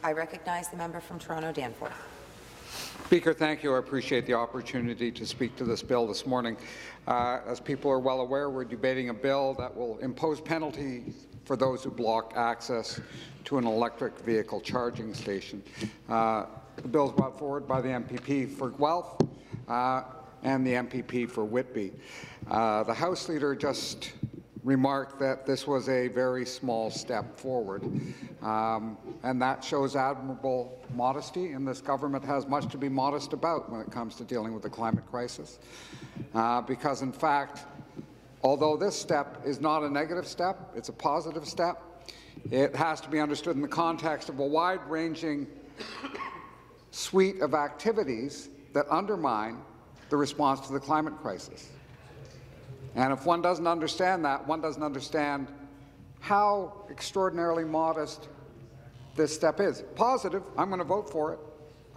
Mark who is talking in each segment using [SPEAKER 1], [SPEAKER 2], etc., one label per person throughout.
[SPEAKER 1] I recognize the member from Toronto Danforth.
[SPEAKER 2] Speaker, thank you. I appreciate the opportunity to speak to this bill this morning. As people are well aware, we're debating a bill that will impose penalties for those who block access to an electric vehicle charging station. The bill is brought forward by the MPP for Guelph and the MPP for Whitby. The House Leader just remarked that this was a very small step forward, and that shows admirable modesty, and this government has much to be modest about when it comes to dealing with the climate crisis. Because, in fact, although this step is not a negative step, it's a positive step, it has to be understood in the context of a wide-ranging suite of activities that undermine the response to the climate crisis. And if one doesn't understand that, one doesn't understand how extraordinarily modest this step is. Positive, I'm going to vote for it.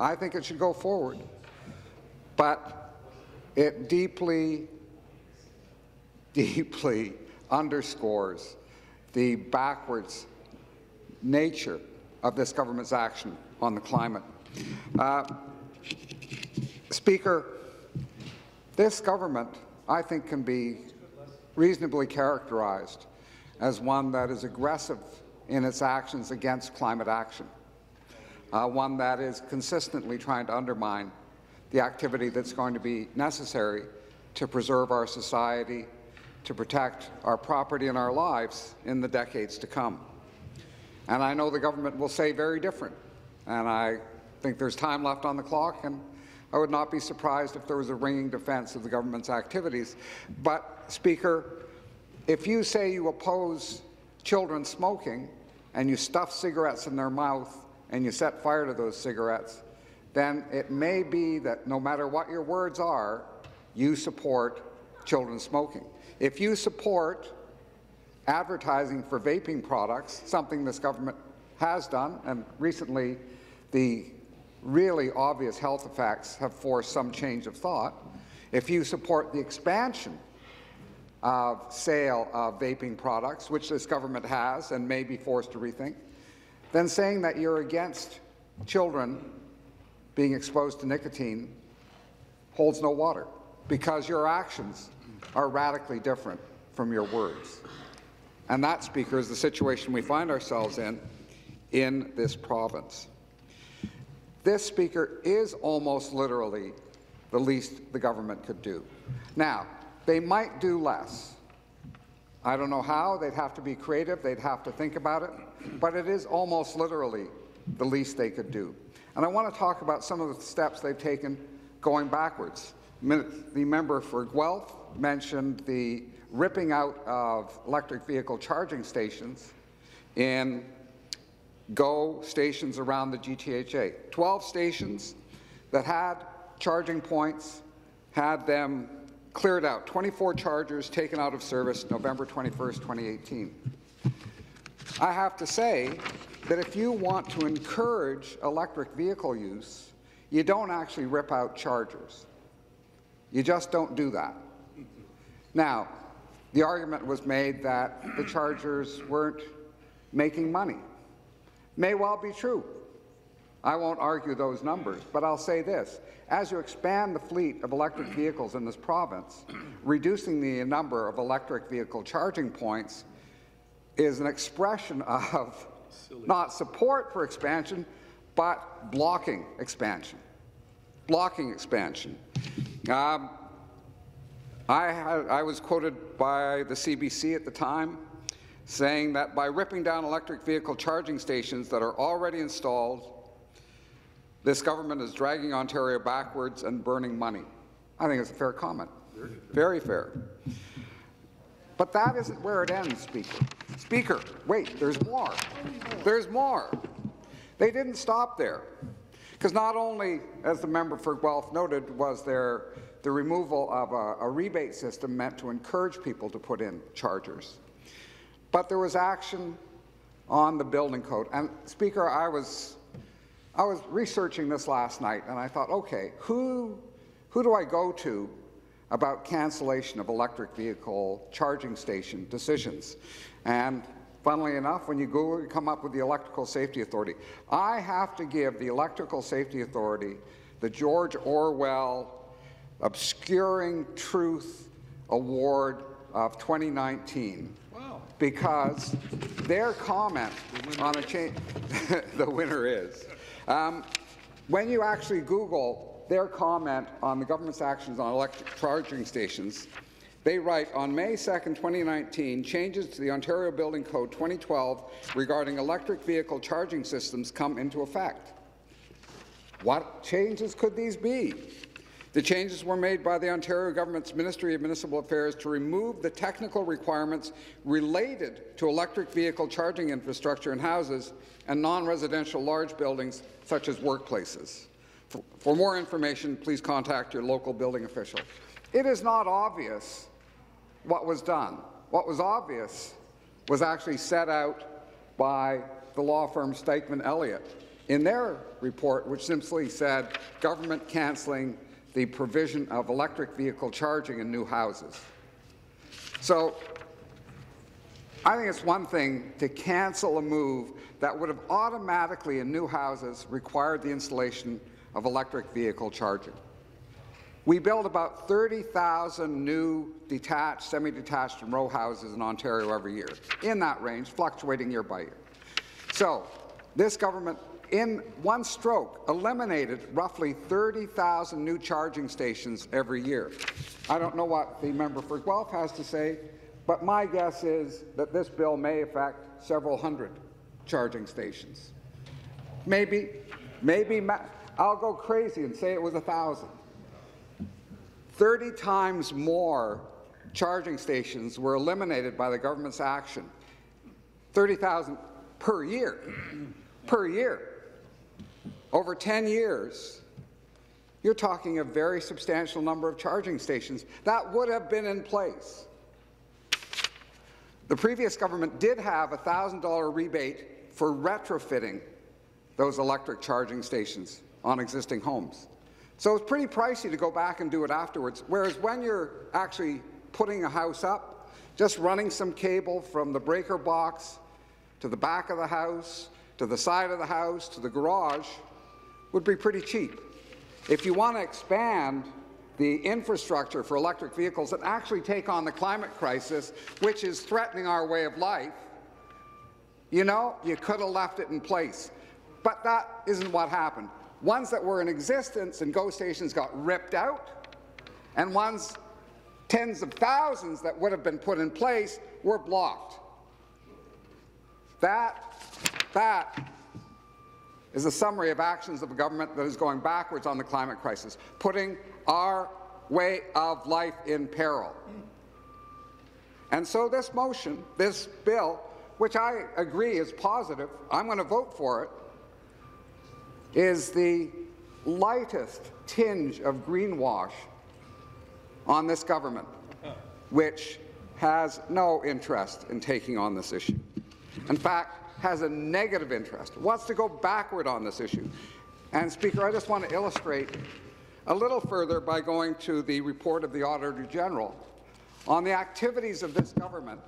[SPEAKER 2] I think it should go forward. But it deeply, deeply underscores the backwards nature of this government's action on the climate. Speaker, this government, I think, can be reasonably characterized as one that is aggressive in its actions against climate action, one that is consistently trying to undermine the activity that's going to be necessary to preserve our society, to protect our property and our lives in the decades to come. And I know the government will say very different, and I think there's time left on the clock, and I would not be surprised if there was a ringing defense of the government's activities. But, Speaker, if you say you oppose children smoking and you stuff cigarettes in their mouth and you set fire to those cigarettes, then it may be that no matter what your words are, you support children smoking. If you support advertising for vaping products, something this government has done, and recently the really obvious health effects have forced some change of thought, if you support the expansion of sale of vaping products, which this government has and may be forced to rethink, then saying that you're against children being exposed to nicotine holds no water, because your actions are radically different from your words. And that, Speaker, is the situation we find ourselves in this province. This, Speaker, is almost literally the least the government could do. Now, they might do less. I don't know how. They'd have to be creative. They'd have to think about it. But it is almost literally the least they could do. And I want to talk about some of the steps they've taken going backwards. The member for Guelph mentioned the ripping out of electric vehicle charging stations in GO stations around the GTHA. 12 stations that had charging points, had them cleared out. 24 chargers taken out of service November 21st, 2018. I have to say that if you want to encourage electric vehicle use, you don't actually rip out chargers. You just don't do that. Now, the argument was made that the chargers weren't making money. May well be true. I won't argue those numbers, but I'll say this. As you expand the fleet of electric vehicles in this province, reducing the number of electric vehicle charging points is an expression of not support for expansion, but blocking expansion. Blocking expansion. I was quoted by the CBC at the time saying that by ripping down electric vehicle charging stations that are already installed, this government is dragging Ontario backwards and burning money. I think it's a fair comment. Very fair. But that isn't where it ends, Speaker. Speaker, wait, there's more. There's more. They didn't stop there. Because not only, as the member for Guelph noted, was there the removal of a rebate system meant to encourage people to put in chargers, but there was action on the building code. And Speaker, I was researching this last night, and I thought, okay, who do I go to about cancellation of electric vehicle charging station decisions? And Funnily enough, when you Google, you come up with the Electrical Safety Authority. I have to give the Electrical Safety Authority the George Orwell Obscuring Truth Award of 2019. Wow. Because their comment on a change, the winner is. When you actually Google their comment on the government's actions on electric charging stations, they write, on May 2nd, 2019, changes to the Ontario Building Code 2012 regarding electric vehicle charging systems come into effect. What changes could these be? The changes were made by the Ontario government's Ministry of Municipal Affairs to remove the technical requirements related to electric vehicle charging infrastructure in houses and non-residential large buildings such as workplaces. For more information, please contact your local building official. It is not obvious what was done. What was obvious was actually set out by the law firm Stikeman Elliott in their report, which simply said government cancelling the provision of electric vehicle charging in new houses. So I think it's one thing to cancel a move that would have automatically in new houses required the installation of electric vehicle charging. We build about 30,000 new detached, semi-detached and row houses in Ontario every year, in that range, fluctuating year by year. So this government, in one stroke, eliminated roughly 30,000 new charging stations every year. I don't know what the member for Guelph has to say, but my guess is that this bill may affect several hundred charging stations. Maybe I'll go crazy and say it was 1,000. 30 times more charging stations were eliminated by the government's action. 30,000 per year. Per year. Over 10 years, you're talking a very substantial number of charging stations that would have been in place. The previous government did have a $1,000 rebate for retrofitting those electric charging stations on existing homes. So it's pretty pricey to go back and do it afterwards, whereas when you're actually putting a house up, just running some cable from the breaker box to the back of the house, to the side of the house, to the garage, would be pretty cheap. If you want to expand the infrastructure for electric vehicles and actually take on the climate crisis, which is threatening our way of life, you know, you could have left it in place. But that isn't what happened. Ones that were in existence and GO stations got ripped out, and ones, tens of thousands that would have been put in place, were blocked. That is a summary of actions of a government that is going backwards on the climate crisis, putting our way of life in peril. And so this motion, this bill, which I agree is positive, I'm going to vote for it, is the lightest tinge of greenwash on this government, which has no interest in taking on this issue. In fact, has a negative interest, wants to go backward on this issue. And Speaker, I just want to illustrate a little further by going to the report of the Auditor General on the activities of this government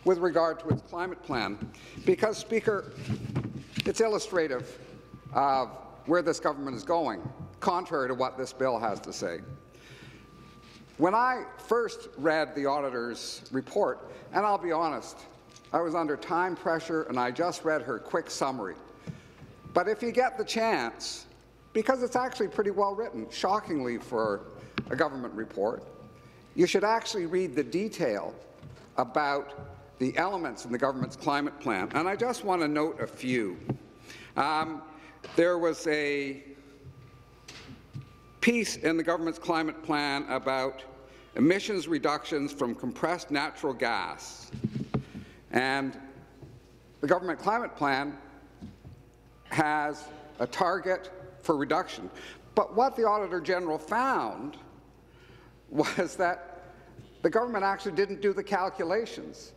[SPEAKER 2] with regard to its climate plan, because, Speaker, it's illustrative of where this government is going, contrary to what this bill has to say. When I first read the auditor's report, and I'll be honest, I was under time pressure and I just read her quick summary. But if you get the chance, because it's actually pretty well written, shockingly for a government report, you should actually read the detail about the elements in the government's climate plan. And I just want to note a few. There was a piece in the government's climate plan about emissions reductions from compressed natural gas. And the government climate plan has a target for reduction. But what the Auditor General found was that the government actually didn't do the calculations.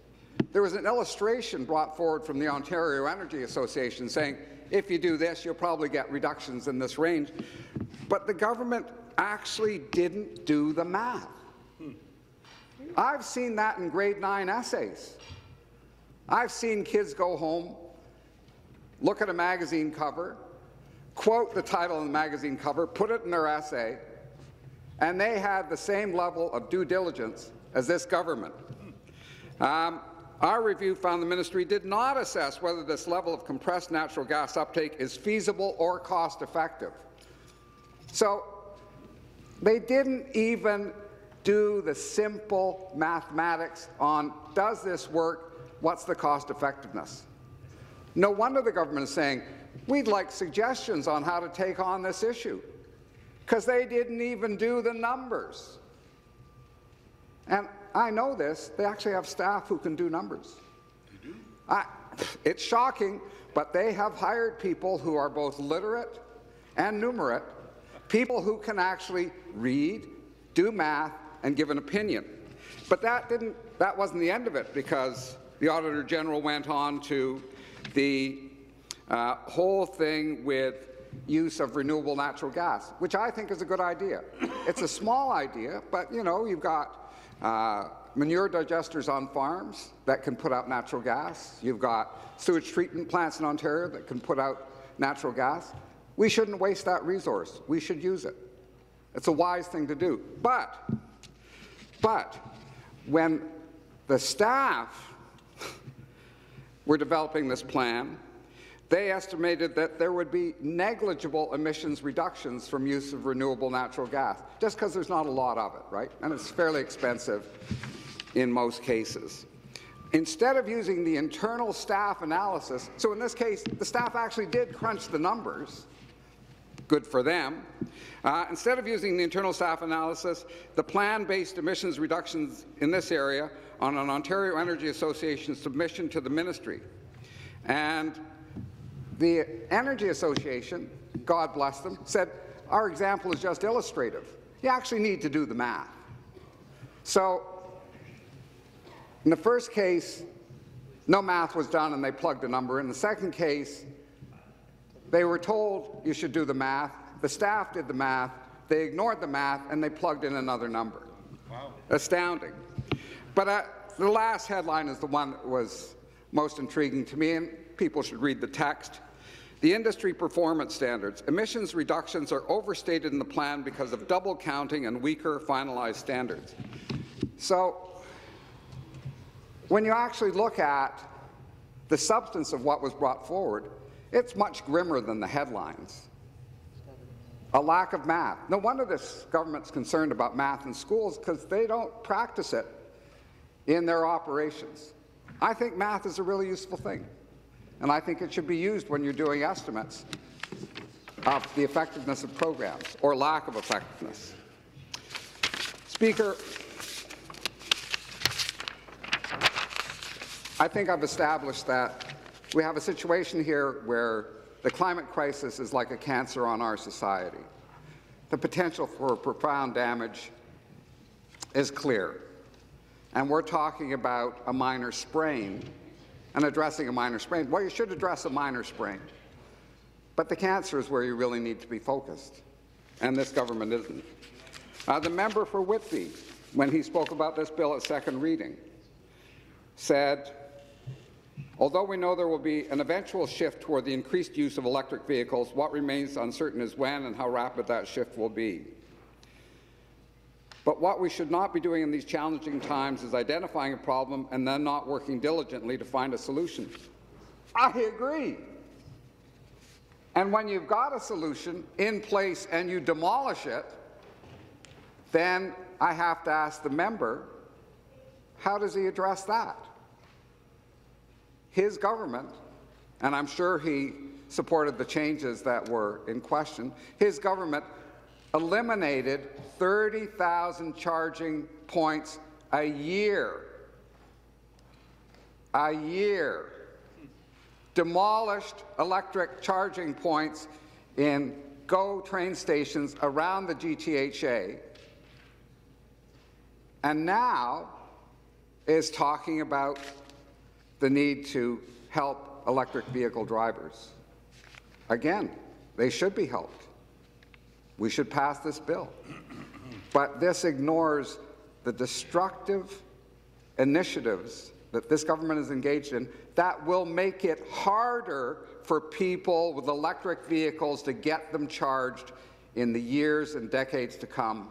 [SPEAKER 2] There was an illustration brought forward from the Ontario Energy Association saying, if you do this, you'll probably get reductions in this range. But the government actually didn't do the math. I've seen that in grade 9 essays. I've seen kids go home, look at a magazine cover, quote the title of the magazine cover, put it in their essay, and they had the same level of due diligence as this government. Our review found the ministry did not assess whether this level of compressed natural gas uptake is feasible or cost-effective. So they didn't even do the simple mathematics on, does this work, what's the cost-effectiveness? No wonder the government is saying, we'd like suggestions on how to take on this issue, because they didn't even do the numbers. And I know this, they actually have staff who can do numbers. They do? It's shocking, but they have hired people who are both literate and numerate, people who can actually read, do math, and give an opinion. But that wasn't the end of it, because the Auditor General went on to the whole thing with use of renewable natural gas, which I think is a good idea. It's a small idea, but you know, you've got manure digesters on farms that can put out natural gas. You've got sewage treatment plants in Ontario that can put out natural gas. We shouldn't waste that resource. We should use it. It's a wise thing to do. But when the staff were developing this plan, they estimated that there would be negligible emissions reductions from use of renewable natural gas, just because there's not a lot of it, right? And it's fairly expensive in most cases. Instead of using the internal staff analysis, so in this case, the staff actually did crunch the numbers, good for them. Instead of using the internal staff analysis, the plan based emissions reductions in this area on an Ontario Energy Association submission to the ministry. And the Energy Association, God bless them, said, our example is just illustrative. You actually need to do the math. So in the first case, no math was done and they plugged a number. In the second case, they were told you should do the math. The staff did the math. They ignored the math and they plugged in another number. Wow. Astounding. But the last headline is the one that was most intriguing to me, and people should read the text. The industry performance standards. Emissions reductions are overstated in the plan because of double counting and weaker finalized standards. So when you actually look at the substance of what was brought forward, it's much grimmer than the headlines. A lack of math. No wonder this government's concerned about math in schools, because they don't practice it in their operations. I think math is a really useful thing, and I think it should be used when you're doing estimates of the effectiveness of programs, or lack of effectiveness. Speaker, I think I've established that we have a situation here where the climate crisis is like a cancer on our society. The potential for profound damage is clear. And we're talking about a minor sprain and addressing a minor sprain. Well, you should address a minor sprain. But the cancer is where you really need to be focused. And this government isn't. The member for Whitby, when he spoke about this bill at second reading, said, although we know there will be an eventual shift toward the increased use of electric vehicles, what remains uncertain is when and how rapid that shift will be. But what we should not be doing in these challenging times is identifying a problem and then not working diligently to find a solution. I agree. And when you've got a solution in place and you demolish it, then I have to ask the member, how does he address that? His government, and I'm sure he supported the changes that were in question, his government eliminated 30,000 charging points a year. A year. Demolished electric charging points in GO train stations around the GTHA, and now is talking about the need to help electric vehicle drivers. Again, they should be helped. We should pass this bill. But this ignores the destructive initiatives that this government is engaged in that will make it harder for people with electric vehicles to get them charged in the years and decades to come,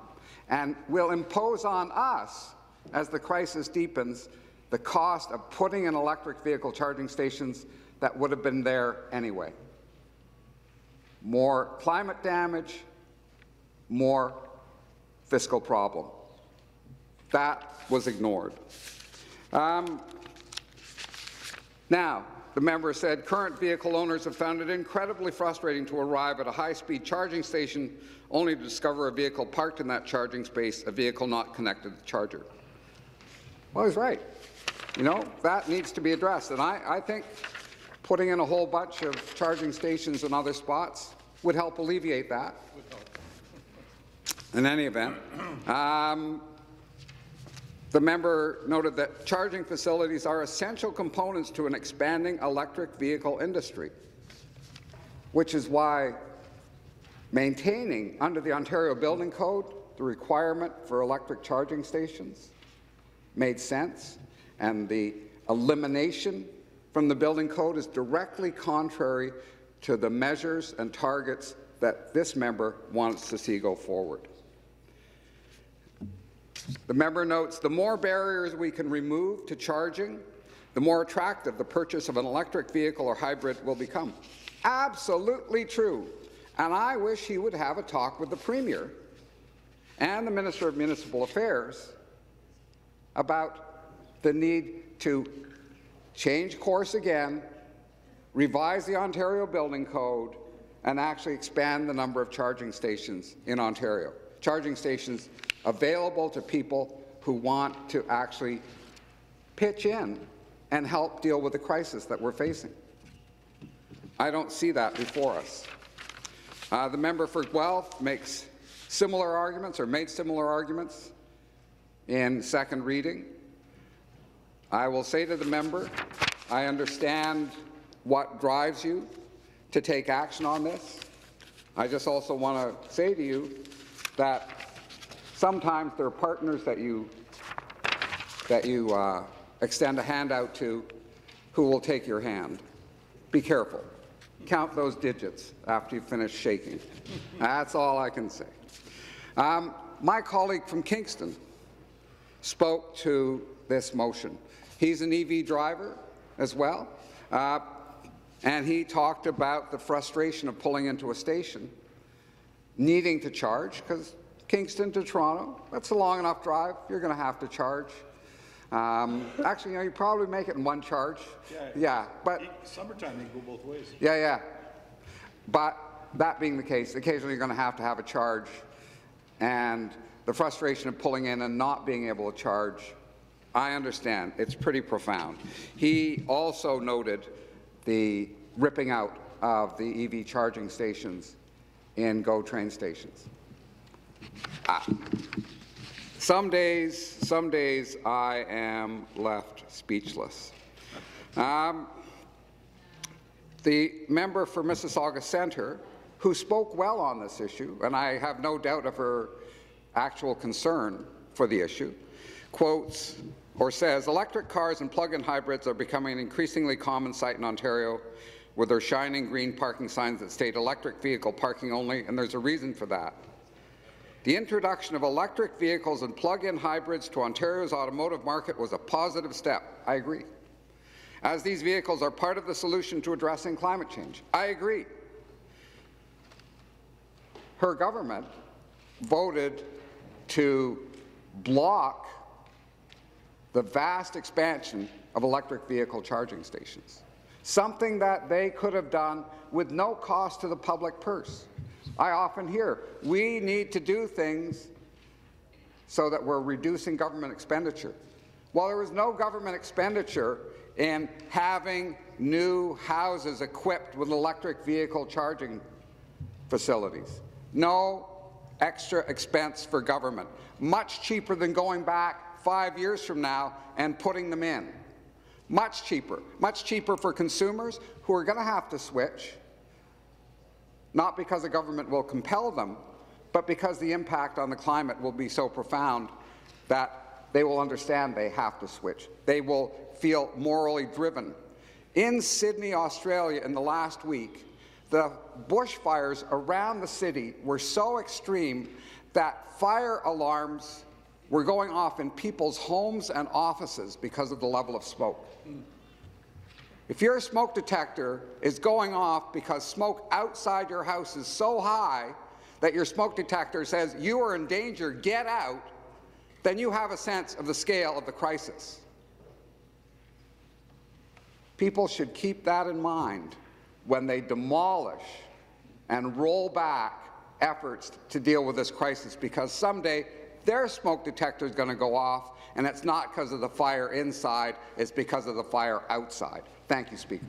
[SPEAKER 2] and will impose on us, as the crisis deepens, the cost of putting in electric vehicle charging stations that would have been there anyway. More climate damage, more fiscal problem. That was ignored. Now, the member said current vehicle owners have found it incredibly frustrating to arrive at a high-speed charging station only to discover a vehicle parked in that charging space, a vehicle not connected to the charger. Well, he's right. You know, that needs to be addressed, and I think putting in a whole bunch of charging stations in other spots would help alleviate that. In any event, the member noted that charging facilities are essential components to an expanding electric vehicle industry, which is why maintaining under the Ontario Building Code the requirement for electric charging stations made sense, and the elimination from the Building Code is directly contrary to the measures and targets that this member wants to see go forward. The member notes the more barriers we can remove to charging, the more attractive the purchase of an electric vehicle or hybrid will become. Absolutely true. And I wish he would have a talk with the Premier and the Minister of Municipal Affairs about the need to change course again, revise the Ontario Building Code, and actually expand the number of charging stations in Ontario. Charging stations available to people who want to actually pitch in and help deal with the crisis that we're facing. I don't see that before us. The member for Guelph makes similar arguments, or made similar arguments in second reading. I will say to the member, I understand what drives you to take action on this. I just also want to say to you that sometimes there are partners that you extend a hand out to who will take your hand. Be careful. Count those digits after you finish shaking. That's all I can say. My colleague from Kingston spoke to this motion. He's an EV driver as well, and he talked about the frustration of pulling into a station, needing to charge, because Kingston to Toronto, that's a long enough drive. You're going to have to charge. Actually, you know, you probably make it in one charge. Yeah, but
[SPEAKER 3] summertime they go both ways.
[SPEAKER 2] Yeah. But that being the case, occasionally you're going to have a charge, and the frustration of pulling in and not being able to charge, I understand. It's pretty profound. He also noted the ripping out of the EV charging stations in GO train stations. Some days I am left speechless. The member for Mississauga Centre, who spoke well on this issue, and I have no doubt of her actual concern for the issue, quotes or says, electric cars and plug-in hybrids are becoming an increasingly common sight in Ontario with their shining green parking signs that state electric vehicle parking only, and there's a reason for that. The introduction of electric vehicles and plug-in hybrids to Ontario's automotive market was a positive step. I agree. As these vehicles are part of the solution to addressing climate change. I agree. Her government voted to block the vast expansion of electric vehicle charging stations, something that they could have done with no cost to the public purse. I often hear, we need to do things so that we're reducing government expenditure. Well, there was no government expenditure in having new houses equipped with electric vehicle charging facilities. No extra expense for government. Much cheaper than going back 5 years from now and putting them in. Much cheaper for consumers who are going to have to switch, not because the government will compel them, but because the impact on the climate will be so profound that they will understand they have to switch. They will feel morally driven. In Sydney, Australia, in the last week, the bushfires around the city were so extreme that fire alarms were going off in people's homes and offices because of the level of smoke. If your smoke detector is going off because smoke outside your house is so high that your smoke detector says you are in danger, get out, then you have a sense of the scale of the crisis. People should keep that in mind when they demolish and roll back efforts to deal with this crisis, because someday their smoke detector is going to go off, and it's not because of the fire inside, it's because of the fire outside. Thank you, Speaker.